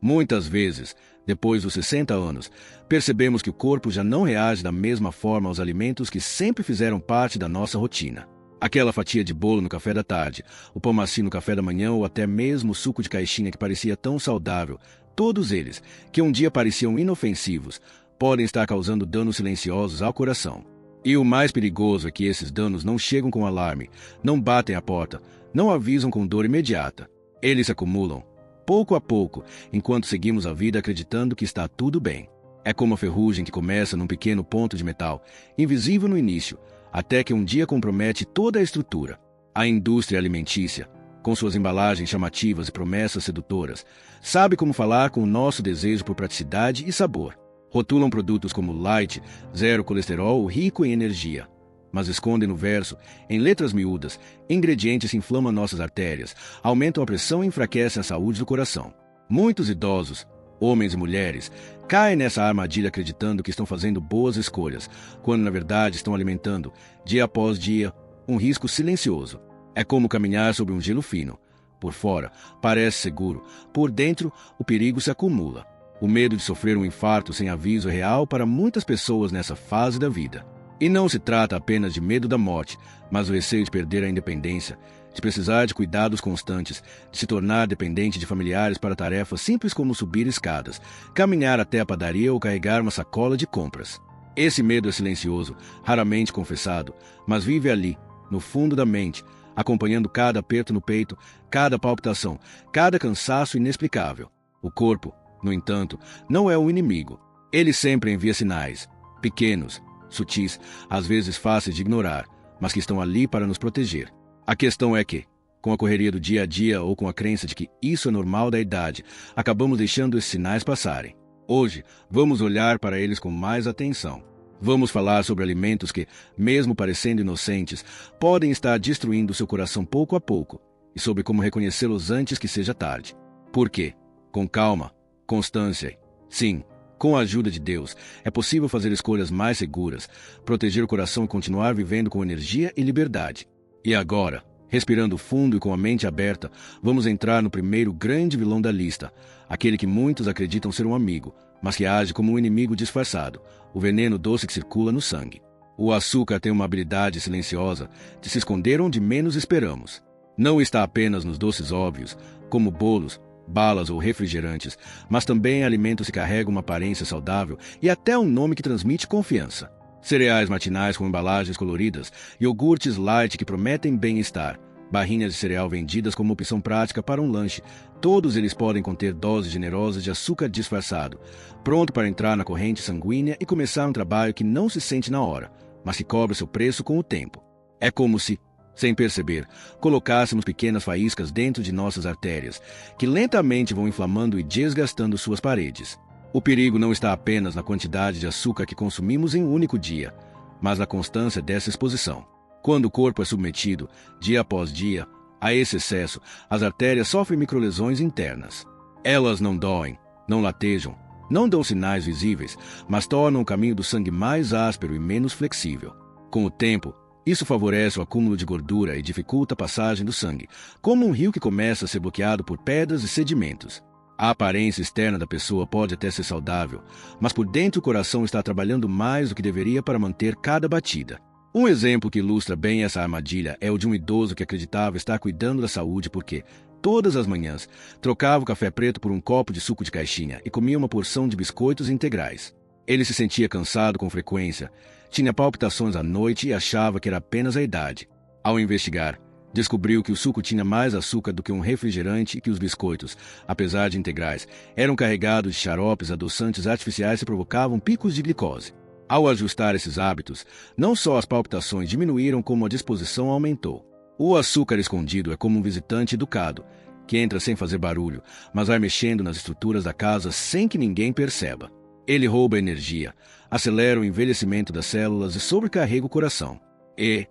Muitas vezes, depois dos 60 anos, percebemos que o corpo já não reage da mesma forma aos alimentos que sempre fizeram parte da nossa rotina. Aquela fatia de bolo no café da tarde, o pão macio no café da manhã ou até mesmo o suco de caixinha que parecia tão saudável, todos eles, que um dia pareciam inofensivos, podem estar causando danos silenciosos ao coração. E o mais perigoso é que esses danos não chegam com alarme, não batem à porta, não avisam com dor imediata. Eles se acumulam, pouco a pouco, enquanto seguimos a vida acreditando que está tudo bem. É como a ferrugem que começa num pequeno ponto de metal, invisível no início, até que um dia compromete toda a estrutura. A indústria alimentícia, com suas embalagens chamativas e promessas sedutoras, sabe como falar com o nosso desejo por praticidade e sabor. Rotulam produtos como light, zero colesterol, rico em energia. Mas escondem no verso, em letras miúdas, ingredientes que inflamam nossas artérias, aumentam a pressão e enfraquecem a saúde do coração. Muitos idosos, homens e mulheres, caem nessa armadilha acreditando que estão fazendo boas escolhas, quando na verdade estão alimentando, dia após dia, um risco silencioso. É como caminhar sobre um gelo fino. Por fora, parece seguro. Por dentro, o perigo se acumula. O medo de sofrer um infarto sem aviso é real para muitas pessoas nessa fase da vida. E não se trata apenas de medo da morte, mas o receio de perder a independência, de precisar de cuidados constantes, de se tornar dependente de familiares para tarefas simples como subir escadas, caminhar até a padaria ou carregar uma sacola de compras. Esse medo é silencioso, raramente confessado, mas vive ali, no fundo da mente, acompanhando cada aperto no peito, cada palpitação, cada cansaço inexplicável. O corpo, no entanto, não é o inimigo. Ele sempre envia sinais, pequenos, sutis, às vezes fáceis de ignorar, mas que estão ali para nos proteger. A questão é que, com a correria do dia a dia ou com a crença de que isso é normal da idade, acabamos deixando esses sinais passarem. Hoje, vamos olhar para eles com mais atenção. Vamos falar sobre alimentos que, mesmo parecendo inocentes, podem estar destruindo seu coração pouco a pouco, e sobre como reconhecê-los antes que seja tarde. Por quê? Com calma, constância. Sim, com a ajuda de Deus, é possível fazer escolhas mais seguras, proteger o coração e continuar vivendo com energia e liberdade. E agora, respirando fundo e com a mente aberta, vamos entrar no primeiro grande vilão da lista, aquele que muitos acreditam ser um amigo, mas que age como um inimigo disfarçado, o veneno doce que circula no sangue. O açúcar tem uma habilidade silenciosa de se esconder onde menos esperamos. Não está apenas nos doces óbvios, como bolos, balas ou refrigerantes, mas também alimentos que carregam uma aparência saudável e até um nome que transmite confiança. Cereais matinais com embalagens coloridas, iogurtes light que prometem bem-estar, barrinhas de cereal vendidas como opção prática para um lanche, todos eles podem conter doses generosas de açúcar disfarçado, pronto para entrar na corrente sanguínea e começar um trabalho que não se sente na hora, mas que cobra seu preço com o tempo. É como se, sem perceber, colocássemos pequenas faíscas dentro de nossas artérias, que lentamente vão inflamando e desgastando suas paredes. O perigo não está apenas na quantidade de açúcar que consumimos em um único dia, mas na constância dessa exposição. Quando o corpo é submetido, dia após dia, a esse excesso, as artérias sofrem microlesões internas. Elas não doem, não latejam, não dão sinais visíveis, mas tornam o caminho do sangue mais áspero e menos flexível. Com o tempo, isso favorece o acúmulo de gordura e dificulta a passagem do sangue, como um rio que começa a ser bloqueado por pedras e sedimentos. A aparência externa da pessoa pode até ser saudável, mas por dentro o coração está trabalhando mais do que deveria para manter cada batida. Um exemplo que ilustra bem essa armadilha é o de um idoso que acreditava estar cuidando da saúde porque, todas as manhãs, trocava o café preto por um copo de suco de caixinha e comia uma porção de biscoitos integrais. Ele se sentia cansado com frequência, tinha palpitações à noite e achava que era apenas a idade. Ao investigar, descobriu que o suco tinha mais açúcar do que um refrigerante e que os biscoitos, apesar de integrais, eram carregados de xaropes adoçantes artificiais que provocavam picos de glicose. Ao ajustar esses hábitos, não só as palpitações diminuíram como a disposição aumentou. O açúcar escondido é como um visitante educado, que entra sem fazer barulho, mas vai mexendo nas estruturas da casa sem que ninguém perceba. Ele rouba energia, acelera o envelhecimento das células e sobrecarrega o coração. E,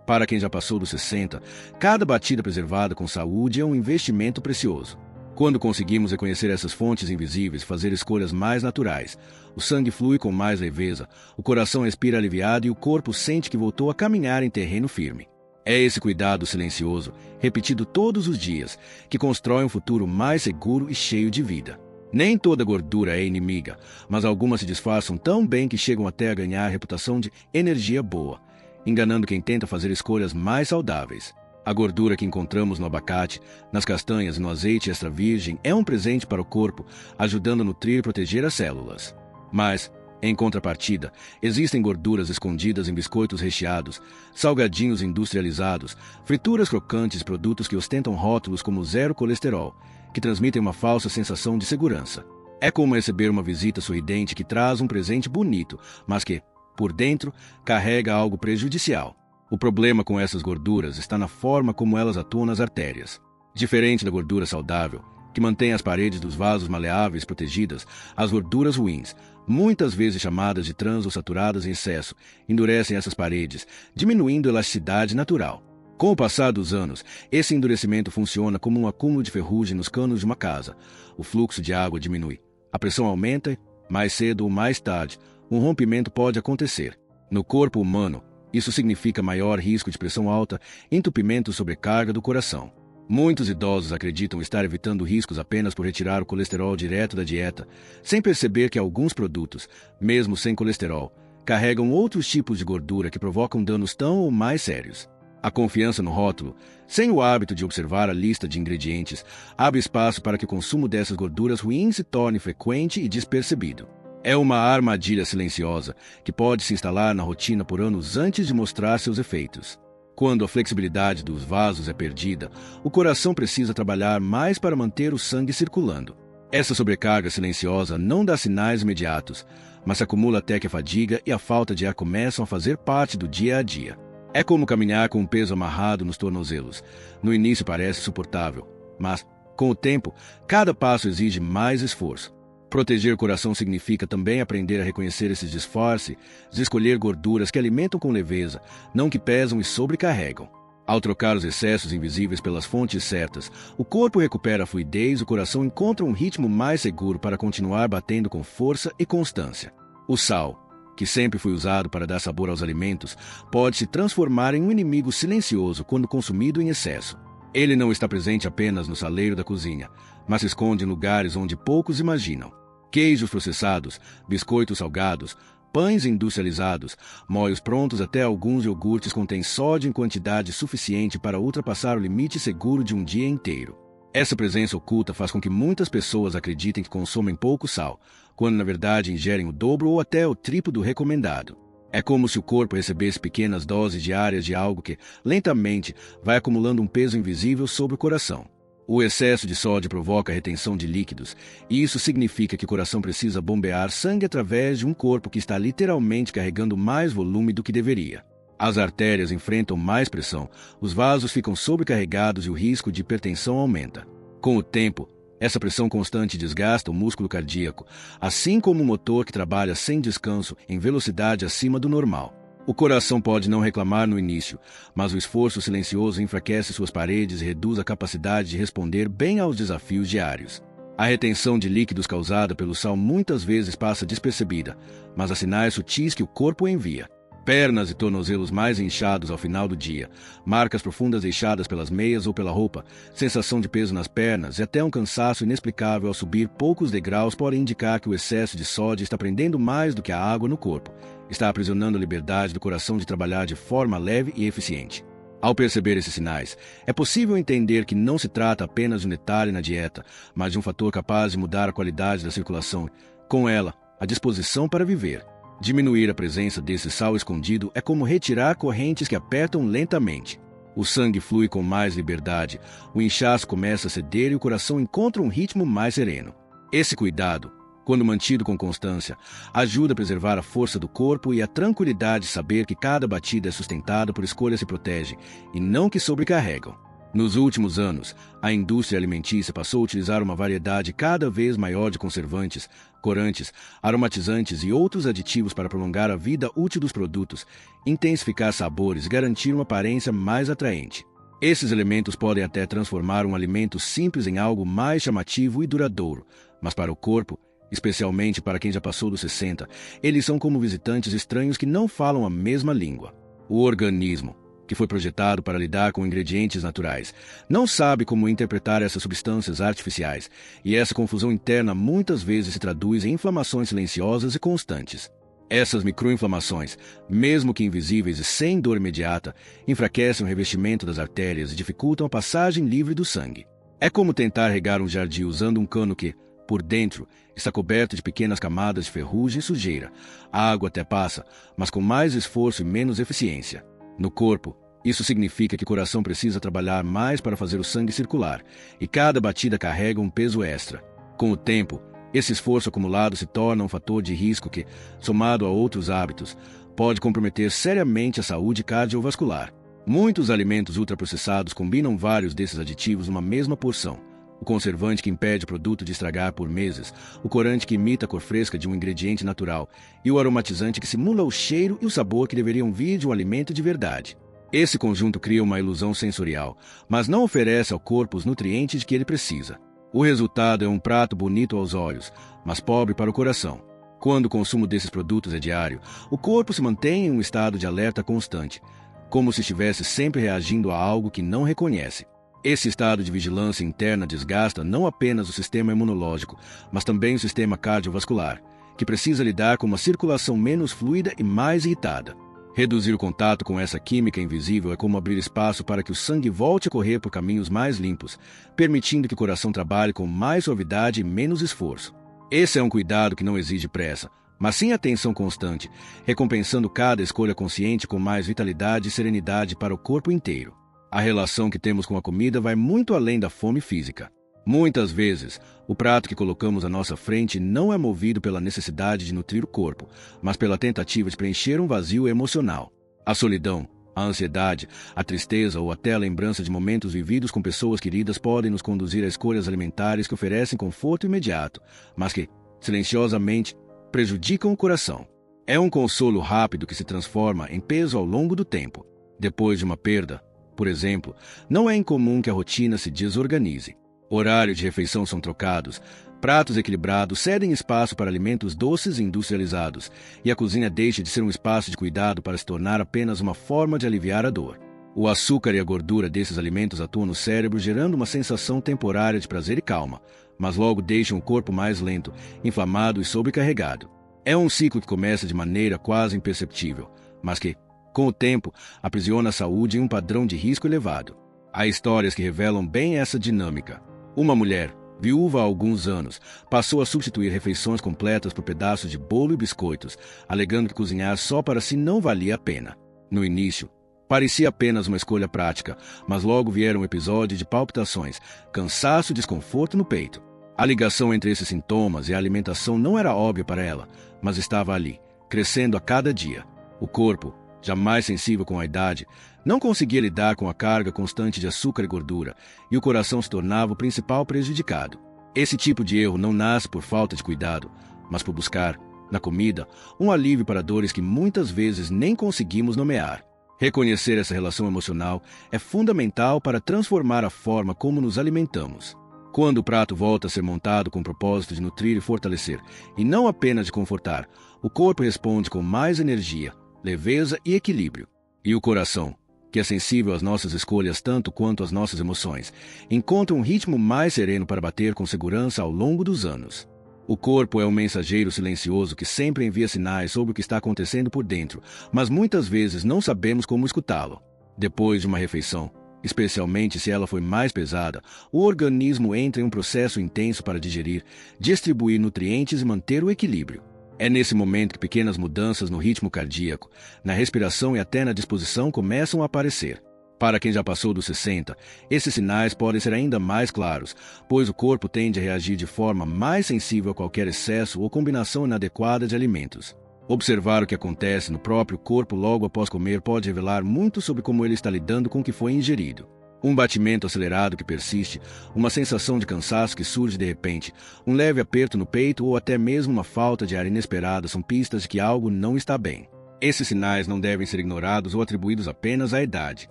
para quem já passou dos 60, cada batida preservada com saúde é um investimento precioso. Quando conseguimos reconhecer essas fontes invisíveis e fazer escolhas mais naturais, o sangue flui com mais leveza, o coração respira aliviado e o corpo sente que voltou a caminhar em terreno firme. É esse cuidado silencioso, repetido todos os dias, que constrói um futuro mais seguro e cheio de vida. Nem toda gordura é inimiga, mas algumas se disfarçam tão bem que chegam até a ganhar a reputação de energia boa, enganando quem tenta fazer escolhas mais saudáveis. A gordura que encontramos no abacate, nas castanhas e no azeite extra virgem é um presente para o corpo, ajudando a nutrir e proteger as células. Mas, em contrapartida, existem gorduras escondidas em biscoitos recheados, salgadinhos industrializados, frituras crocantes e produtos que ostentam rótulos como zero colesterol, que transmitem uma falsa sensação de segurança. É como receber uma visita sorridente que traz um presente bonito, mas que, por dentro, carrega algo prejudicial. O problema com essas gorduras está na forma como elas atuam nas artérias. Diferente da gordura saudável, que mantém as paredes dos vasos maleáveis protegidas, as gorduras ruins, muitas vezes chamadas de trans ou saturadas em excesso, endurecem essas paredes, diminuindo a elasticidade natural. Com o passar dos anos, esse endurecimento funciona como um acúmulo de ferrugem nos canos de uma casa. O fluxo de água diminui, a pressão aumenta e, mais cedo ou mais tarde, um rompimento pode acontecer. No corpo humano, isso significa maior risco de pressão alta, entupimento e sobrecarga do coração. Muitos idosos acreditam estar evitando riscos apenas por retirar o colesterol direto da dieta, sem perceber que alguns produtos, mesmo sem colesterol, carregam outros tipos de gordura que provocam danos tão ou mais sérios. A confiança no rótulo, sem o hábito de observar a lista de ingredientes, abre espaço para que o consumo dessas gorduras ruins se torne frequente e despercebido. É uma armadilha silenciosa que pode se instalar na rotina por anos antes de mostrar seus efeitos. Quando a flexibilidade dos vasos é perdida, o coração precisa trabalhar mais para manter o sangue circulando. Essa sobrecarga silenciosa não dá sinais imediatos, mas se acumula até que a fadiga e a falta de ar começam a fazer parte do dia a dia. É como caminhar com um peso amarrado nos tornozelos. No início parece suportável, mas, com o tempo, cada passo exige mais esforço. Proteger o coração significa também aprender a reconhecer esses disfarces e escolher gorduras que alimentam com leveza, não que pesam e sobrecarregam. Ao trocar os excessos invisíveis pelas fontes certas, o corpo recupera a fluidez e o coração encontra um ritmo mais seguro para continuar batendo com força e constância. O sal, que sempre foi usado para dar sabor aos alimentos, pode se transformar em um inimigo silencioso quando consumido em excesso. Ele não está presente apenas no saleiro da cozinha, mas se esconde em lugares onde poucos imaginam. Queijos processados, biscoitos salgados, pães industrializados, molhos prontos até alguns iogurtes contêm sódio em quantidade suficiente para ultrapassar o limite seguro de um dia inteiro. Essa presença oculta faz com que muitas pessoas acreditem que consomem pouco sal, quando na verdade ingerem o dobro ou até o triplo do recomendado. É como se o corpo recebesse pequenas doses diárias de algo que, lentamente, vai acumulando um peso invisível sobre o coração. O excesso de sódio provoca a retenção de líquidos, e isso significa que o coração precisa bombear sangue através de um corpo que está literalmente carregando mais volume do que deveria. As artérias enfrentam mais pressão, os vasos ficam sobrecarregados e o risco de hipertensão aumenta. Com o tempo, essa pressão constante desgasta o músculo cardíaco, assim como o motor que trabalha sem descanso em velocidade acima do normal. O coração pode não reclamar no início, mas o esforço silencioso enfraquece suas paredes e reduz a capacidade de responder bem aos desafios diários. A retenção de líquidos causada pelo sal muitas vezes passa despercebida, mas há sinais sutis que o corpo envia. Pernas e tornozelos mais inchados ao final do dia, marcas profundas deixadas pelas meias ou pela roupa, sensação de peso nas pernas e até um cansaço inexplicável ao subir poucos degraus podem indicar que o excesso de sódio está prendendo mais do que a água no corpo, está aprisionando a liberdade do coração de trabalhar de forma leve e eficiente. Ao perceber esses sinais, é possível entender que não se trata apenas de um detalhe na dieta, mas de um fator capaz de mudar a qualidade da circulação, com ela, a disposição para viver. Diminuir a presença desse sal escondido é como retirar correntes que apertam lentamente. O sangue flui com mais liberdade, o inchaço começa a ceder e o coração encontra um ritmo mais sereno. Esse cuidado, quando mantido com constância, ajuda a preservar a força do corpo e a tranquilidade de saber que cada batida é sustentada por escolhas que protegem e não que sobrecarregam. Nos últimos anos, a indústria alimentícia passou a utilizar uma variedade cada vez maior de conservantes, corantes, aromatizantes e outros aditivos para prolongar a vida útil dos produtos, intensificar sabores e garantir uma aparência mais atraente. Esses elementos podem até transformar um alimento simples em algo mais chamativo e duradouro, mas para o corpo, especialmente para quem já passou dos 60, eles são como visitantes estranhos que não falam a mesma língua. O organismo, que foi projetado para lidar com ingredientes naturais, não sabe como interpretar essas substâncias artificiais, e essa confusão interna muitas vezes se traduz em inflamações silenciosas e constantes. Essas microinflamações, mesmo que invisíveis e sem dor imediata, enfraquecem o revestimento das artérias e dificultam a passagem livre do sangue. É como tentar regar um jardim usando um cano que, por dentro, está coberto de pequenas camadas de ferrugem e sujeira. A água até passa, mas com mais esforço e menos eficiência. No corpo, isso significa que o coração precisa trabalhar mais para fazer o sangue circular, e cada batida carrega um peso extra. Com o tempo, esse esforço acumulado se torna um fator de risco que, somado a outros hábitos, pode comprometer seriamente a saúde cardiovascular. Muitos alimentos ultraprocessados combinam vários desses aditivos numa mesma porção. O conservante que impede o produto de estragar por meses, o corante que imita a cor fresca de um ingrediente natural e o aromatizante que simula o cheiro e o sabor que deveriam vir de um alimento de verdade. Esse conjunto cria uma ilusão sensorial, mas não oferece ao corpo os nutrientes de que ele precisa. O resultado é um prato bonito aos olhos, mas pobre para o coração. Quando o consumo desses produtos é diário, o corpo se mantém em um estado de alerta constante, como se estivesse sempre reagindo a algo que não reconhece. Esse estado de vigilância interna desgasta não apenas o sistema imunológico, mas também o sistema cardiovascular, que precisa lidar com uma circulação menos fluida e mais irritada. Reduzir o contato com essa química invisível é como abrir espaço para que o sangue volte a correr por caminhos mais limpos, permitindo que o coração trabalhe com mais suavidade e menos esforço. Esse é um cuidado que não exige pressa, mas sim atenção constante, recompensando cada escolha consciente com mais vitalidade e serenidade para o corpo inteiro. A relação que temos com a comida vai muito além da fome física. Muitas vezes, o prato que colocamos à nossa frente não é movido pela necessidade de nutrir o corpo, mas pela tentativa de preencher um vazio emocional. A solidão, a ansiedade, a tristeza ou até a lembrança de momentos vividos com pessoas queridas podem nos conduzir a escolhas alimentares que oferecem conforto imediato, mas que, silenciosamente, prejudicam o coração. É um consolo rápido que se transforma em peso ao longo do tempo. Depois de uma perda, por exemplo, não é incomum que a rotina se desorganize. Horários de refeição são trocados, pratos equilibrados cedem espaço para alimentos doces e industrializados, e a cozinha deixa de ser um espaço de cuidado para se tornar apenas uma forma de aliviar a dor. O açúcar e a gordura desses alimentos atuam no cérebro, gerando uma sensação temporária de prazer e calma, mas logo deixam o corpo mais lento, inflamado e sobrecarregado. É um ciclo que começa de maneira quase imperceptível, mas que, com o tempo, aprisiona a saúde em um padrão de risco elevado. Há histórias que revelam bem essa dinâmica. Uma mulher, viúva há alguns anos, passou a substituir refeições completas por pedaços de bolo e biscoitos, alegando que cozinhar só para si não valia a pena. No início, parecia apenas uma escolha prática, mas logo vieram episódios de palpitações, cansaço e desconforto no peito. A ligação entre esses sintomas e a alimentação não era óbvia para ela, mas estava ali, crescendo a cada dia. O corpo, jamais sensível com a idade, não conseguia lidar com a carga constante de açúcar e gordura, e o coração se tornava o principal prejudicado. Esse tipo de erro não nasce por falta de cuidado, mas por buscar, na comida, um alívio para dores que muitas vezes nem conseguimos nomear. Reconhecer essa relação emocional é fundamental para transformar a forma como nos alimentamos. Quando o prato volta a ser montado com o propósito de nutrir e fortalecer, e não apenas de confortar, o corpo responde com mais energia, leveza e equilíbrio. E o coração, que é sensível às nossas escolhas tanto quanto às nossas emoções, encontra um ritmo mais sereno para bater com segurança ao longo dos anos. O corpo é um mensageiro silencioso que sempre envia sinais sobre o que está acontecendo por dentro, mas muitas vezes não sabemos como escutá-lo. Depois de uma refeição, especialmente se ela foi mais pesada, o organismo entra em um processo intenso para digerir, distribuir nutrientes e manter o equilíbrio. É nesse momento que pequenas mudanças no ritmo cardíaco, na respiração e até na disposição começam a aparecer. Para quem já passou dos 60, esses sinais podem ser ainda mais claros, pois o corpo tende a reagir de forma mais sensível a qualquer excesso ou combinação inadequada de alimentos. Observar o que acontece no próprio corpo logo após comer pode revelar muito sobre como ele está lidando com o que foi ingerido. Um batimento acelerado que persiste, uma sensação de cansaço que surge de repente, um leve aperto no peito ou até mesmo uma falta de ar inesperada são pistas de que algo não está bem. Esses sinais não devem ser ignorados ou atribuídos apenas à idade.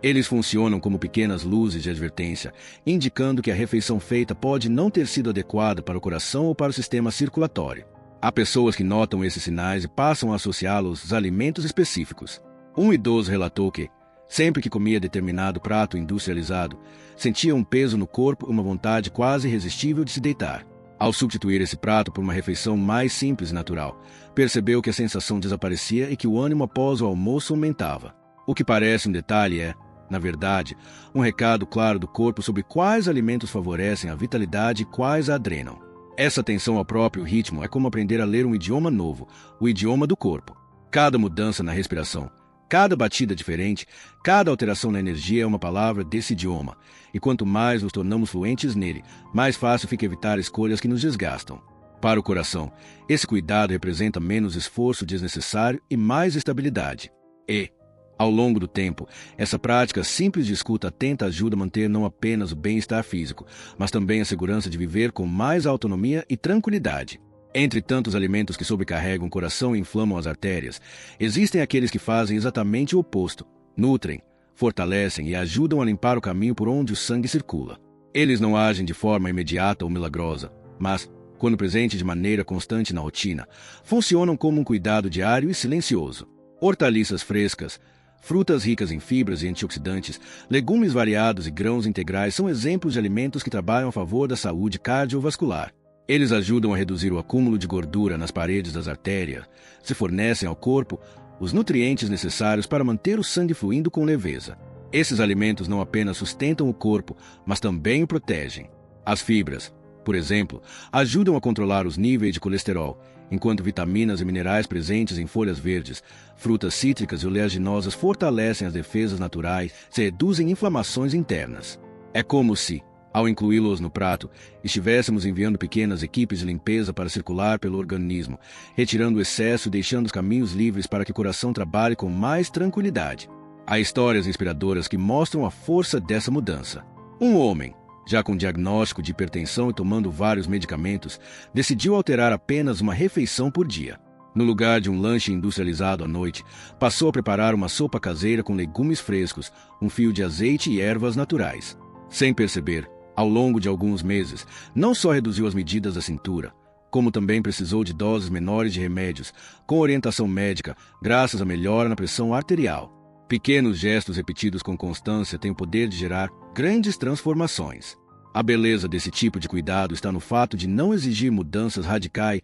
Eles funcionam como pequenas luzes de advertência, indicando que a refeição feita pode não ter sido adequada para o coração ou para o sistema circulatório. Há pessoas que notam esses sinais e passam a associá-los a alimentos específicos. Um idoso relatou que, Sempre que comia determinado prato industrializado, sentia um peso no corpo e uma vontade quase irresistível de se deitar. Ao substituir esse prato por uma refeição mais simples e natural, percebeu que a sensação desaparecia e que o ânimo após o almoço aumentava. O que parece um detalhe é, na verdade, um recado claro do corpo sobre quais alimentos favorecem a vitalidade e quais a drenam. Essa atenção ao próprio ritmo é como aprender a ler um idioma novo, o idioma do corpo. Cada mudança na respiração, cada batida diferente, cada alteração na energia é uma palavra desse idioma, e quanto mais nos tornamos fluentes nele, mais fácil fica evitar escolhas que nos desgastam. Para o coração, esse cuidado representa menos esforço desnecessário e mais estabilidade. E, ao longo do tempo, essa prática simples de escuta atenta ajuda a manter não apenas o bem-estar físico, mas também a segurança de viver com mais autonomia e tranquilidade. Entre tantos alimentos que sobrecarregam o coração e inflamam as artérias, existem aqueles que fazem exatamente o oposto, nutrem, fortalecem e ajudam a limpar o caminho por onde o sangue circula. Eles não agem de forma imediata ou milagrosa, mas, quando presentes de maneira constante na rotina, funcionam como um cuidado diário e silencioso. Hortaliças frescas, frutas ricas em fibras e antioxidantes, legumes variados e grãos integrais são exemplos de alimentos que trabalham a favor da saúde cardiovascular. Eles ajudam a reduzir o acúmulo de gordura nas paredes das artérias, se fornecem ao corpo os nutrientes necessários para manter o sangue fluindo com leveza. Esses alimentos não apenas sustentam o corpo, mas também o protegem. As fibras, por exemplo, ajudam a controlar os níveis de colesterol, enquanto vitaminas e minerais presentes em folhas verdes, frutas cítricas e oleaginosas fortalecem as defesas naturais e reduzem inflamações internas. É como se, ao incluí-los no prato, estivéssemos enviando pequenas equipes de limpeza para circular pelo organismo, retirando o excesso e deixando os caminhos livres para que o coração trabalhe com mais tranquilidade. Há histórias inspiradoras que mostram a força dessa mudança. Um homem, já com diagnóstico de hipertensão e tomando vários medicamentos, decidiu alterar apenas uma refeição por dia. No lugar de um lanche industrializado à noite, passou a preparar uma sopa caseira com legumes frescos, um fio de azeite e ervas naturais. Sem perceber, ao longo de alguns meses, não só reduziu as medidas da cintura, como também precisou de doses menores de remédios, com orientação médica, graças à melhora na pressão arterial. Pequenos gestos repetidos com constância têm o poder de gerar grandes transformações. A beleza desse tipo de cuidado está no fato de não exigir mudanças radicais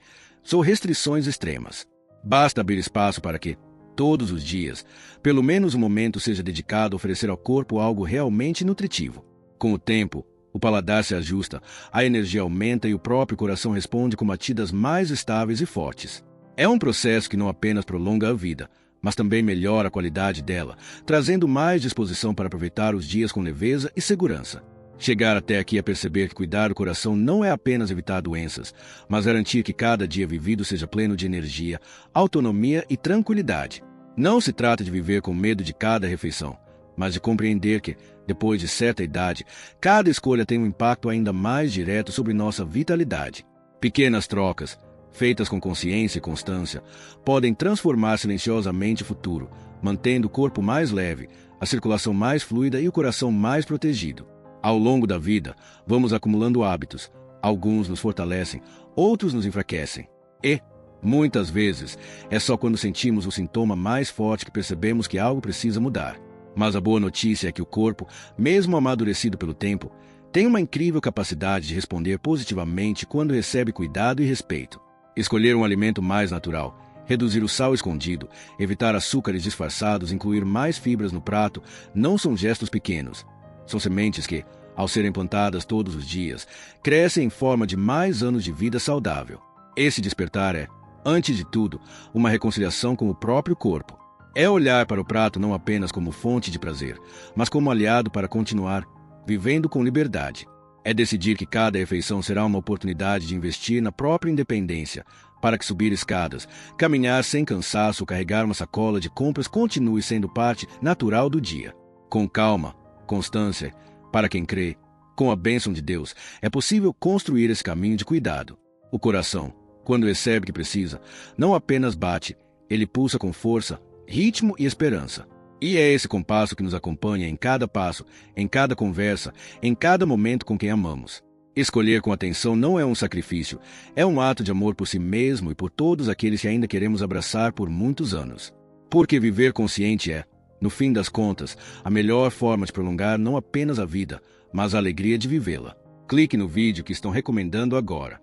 ou restrições extremas. Basta abrir espaço para que, todos os dias, pelo menos um momento seja dedicado a oferecer ao corpo algo realmente nutritivo. Com o tempo, o paladar se ajusta, a energia aumenta e o próprio coração responde com batidas mais estáveis e fortes. É um processo que não apenas prolonga a vida, mas também melhora a qualidade dela, trazendo mais disposição para aproveitar os dias com leveza e segurança. Chegar até aqui a perceber que cuidar do coração não é apenas evitar doenças, mas garantir que cada dia vivido seja pleno de energia, autonomia e tranquilidade. Não se trata de viver com medo de cada refeição, mas de compreender que, depois de certa idade, cada escolha tem um impacto ainda mais direto sobre nossa vitalidade. Pequenas trocas, feitas com consciência e constância, podem transformar silenciosamente o futuro, mantendo o corpo mais leve, a circulação mais fluida e o coração mais protegido. Ao longo da vida, vamos acumulando hábitos. Alguns nos fortalecem, outros nos enfraquecem. E, muitas vezes, é só quando sentimos o sintoma mais forte que percebemos que algo precisa mudar. Mas a boa notícia é que o corpo, mesmo amadurecido pelo tempo, tem uma incrível capacidade de responder positivamente quando recebe cuidado e respeito. Escolher um alimento mais natural, reduzir o sal escondido, evitar açúcares disfarçados, incluir mais fibras no prato, não são gestos pequenos. São sementes que, ao serem plantadas todos os dias, crescem em forma de mais anos de vida saudável. Esse despertar é, antes de tudo, uma reconciliação com o próprio corpo. É olhar para o prato não apenas como fonte de prazer, mas como aliado para continuar vivendo com liberdade. É decidir que cada refeição será uma oportunidade de investir na própria independência, para que subir escadas, caminhar sem cansaço ou carregar uma sacola de compras continue sendo parte natural do dia. Com calma, constância, para quem crê, com a bênção de Deus, é possível construir esse caminho de cuidado. O coração, quando recebe o que precisa, não apenas bate, ele pulsa com força, ritmo e esperança. E é esse compasso que nos acompanha em cada passo, em cada conversa, em cada momento com quem amamos. Escolher com atenção não é um sacrifício, é um ato de amor por si mesmo e por todos aqueles que ainda queremos abraçar por muitos anos. Porque viver consciente é, No fim das contas, a melhor forma de prolongar não apenas a vida, mas a alegria de vivê-la. Clique no vídeo que estão recomendando agora.